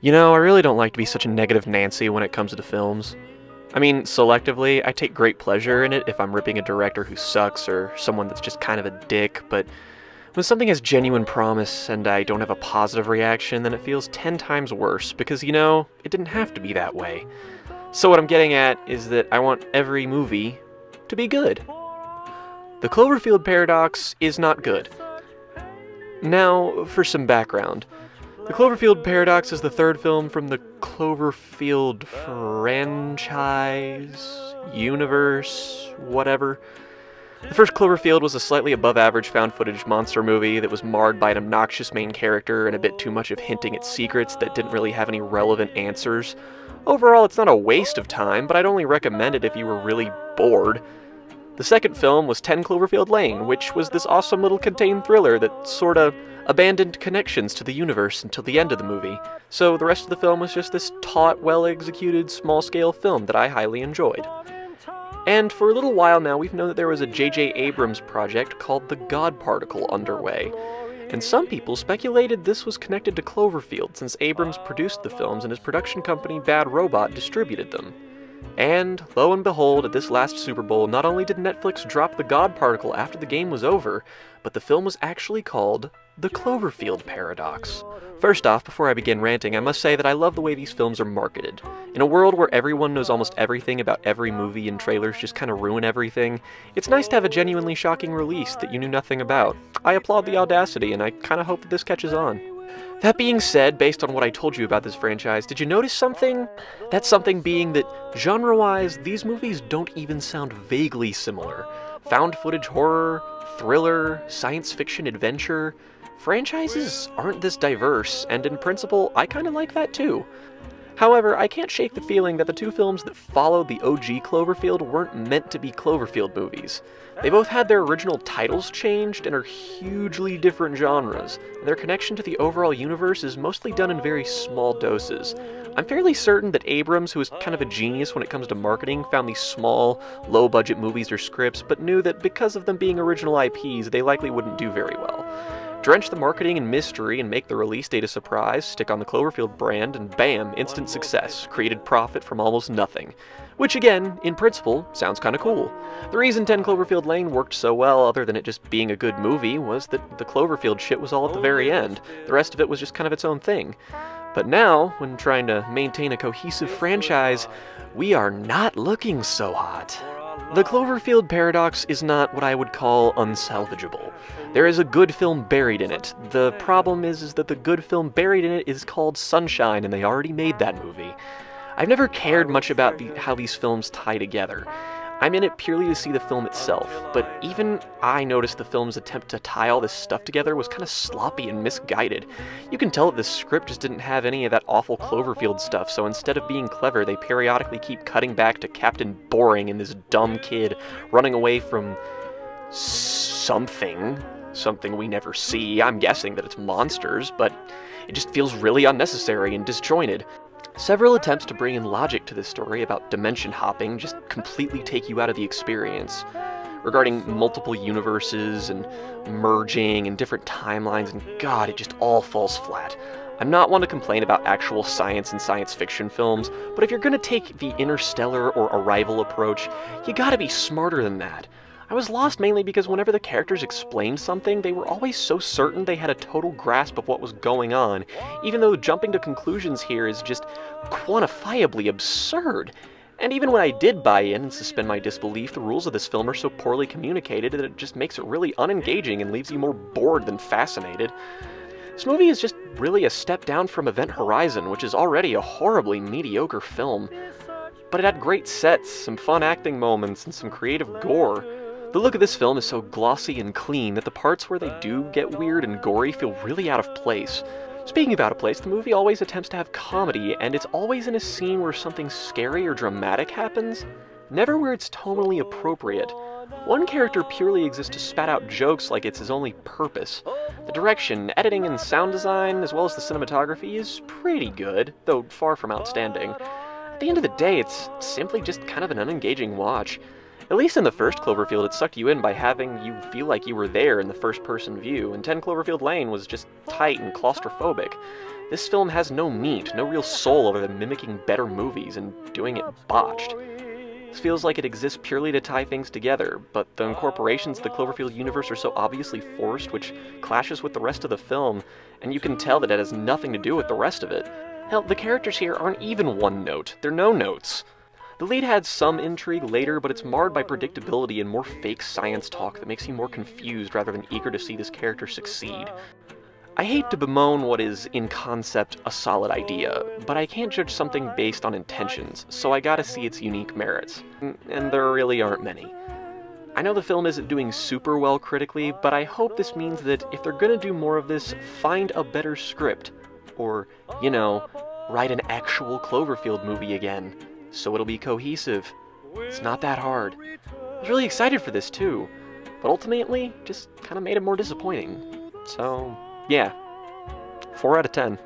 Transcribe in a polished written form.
You know, I really don't like to be such a negative Nancy when it comes to films. I mean, selectively, I take great pleasure in it if I'm ripping a director who sucks or someone that's just kind of a dick, but when something has genuine promise and I don't have a positive reaction, then it feels 10 times worse because, it didn't have to be that way. So what I'm getting at is that I want every movie to be good. The Cloverfield paradox is not good. Now, for some background. The Cloverfield Paradox is the third film from the Cloverfield franchise, universe, whatever. The first Cloverfield was a slightly above-average found-footage monster movie that was marred by an obnoxious main character and a bit too much of hinting at secrets that didn't really have any relevant answers. Overall, it's not a waste of time, but I'd only recommend it if you were really bored. The second film was 10 Cloverfield Lane, which was this awesome little contained thriller that sorta abandoned connections to the universe until the end of the movie. So the rest of the film was just this taut, well-executed, small-scale film that I highly enjoyed. And for a little while now, we've known that there was a J.J. Abrams project called The God Particle underway. And some people speculated this was connected to Cloverfield, since Abrams produced the films and his production company Bad Robot distributed them. And, lo and behold, at this last Super Bowl, not only did Netflix drop The God Particle after the game was over, but the film was actually called The Cloverfield Paradox. First off, before I begin ranting, I must say that I love the way these films are marketed. In a world where everyone knows almost everything about every movie and trailers just kind of ruin everything, it's nice to have a genuinely shocking release that you knew nothing about. I applaud the audacity, and I kind of hope that this catches on. That being said, based on what I told you about this franchise, did you notice something? That something being that, genre-wise, these movies don't even sound vaguely similar. Found-footage horror, thriller, science fiction adventure. Franchises aren't this diverse, and in principle, I kinda like that too. However, I can't shake the feeling that the two films that followed the OG Cloverfield weren't meant to be Cloverfield movies. They both had their original titles changed and are hugely different genres, and their connection to the overall universe is mostly done in very small doses. I'm fairly certain that Abrams, who is kind of a genius when it comes to marketing, found these small, low-budget movies or scripts, but knew that because of them being original IPs, they likely wouldn't do very well. Drench the marketing in mystery and make the release date a surprise, stick on the Cloverfield brand, and bam, instant success, created profit from almost nothing. Which again, in principle, sounds kinda cool. The reason 10 Cloverfield Lane worked so well, other than it just being a good movie, was that the Cloverfield shit was all at the very end. The rest of it was just kind of its own thing. But now, when trying to maintain a cohesive franchise, we are not looking so hot. The Cloverfield Paradox is not what I would call unsalvageable. There is a good film buried in it. The problem is that the good film buried in it is called Sunshine, and they already made that movie. I've never cared much about how these films tie together. I'm in it purely to see the film itself, but even I noticed the film's attempt to tie all this stuff together was kind of sloppy and misguided. You can tell that the script just didn't have any of that awful Cloverfield stuff, so instead of being clever, they periodically keep cutting back to Captain Boring and this dumb kid running away from something we never see. I'm guessing that it's monsters, but it just feels really unnecessary and disjointed. Several attempts to bring in logic to this story about dimension hopping just completely take you out of the experience. Regarding multiple universes and merging and different timelines, and God, it just all falls flat. I'm not one to complain about actual science and science fiction films, but if you're gonna take the Interstellar or Arrival approach, you gotta be smarter than that. I was lost mainly because whenever the characters explained something, they were always so certain they had a total grasp of what was going on, even though jumping to conclusions here is just quantifiably absurd. And even when I did buy in and suspend my disbelief, the rules of this film are so poorly communicated that it just makes it really unengaging and leaves you more bored than fascinated. This movie is just really a step down from Event Horizon, which is already a horribly mediocre film. But it had great sets, some fun acting moments, and some creative gore. The look of this film is so glossy and clean that the parts where they do get weird and gory feel really out of place. Speaking of out of place, the movie always attempts to have comedy, and it's always in a scene where something scary or dramatic happens, never where it's tonally appropriate. One character purely exists to spat out jokes like it's his only purpose. The direction, editing, and sound design, as well as the cinematography, is pretty good, though far from outstanding. At the end of the day, it's simply just kind of an unengaging watch. At least in the first Cloverfield, it sucked you in by having you feel like you were there in the first-person view, and 10 Cloverfield Lane was just tight and claustrophobic. This film has no meat, no real soul other than mimicking better movies and doing it botched. This feels like it exists purely to tie things together, but the incorporations of the Cloverfield universe are so obviously forced, which clashes with the rest of the film, and you can tell that it has nothing to do with the rest of it. Hell, the characters here aren't even one note, they're no notes. The lead had some intrigue later, but it's marred by predictability and more fake science talk that makes you more confused rather than eager to see this character succeed. I hate to bemoan what is, in concept, a solid idea, but I can't judge something based on intentions, so I gotta see its unique merits. And there really aren't many. I know the film isn't doing super well critically, but I hope this means that if they're gonna do more of this, find a better script. Or, you know, write an actual Cloverfield movie again, so it'll be cohesive. It's not that hard. I was really excited for this too, but ultimately, just kinda made it more disappointing. So, yeah, 4 out of 10.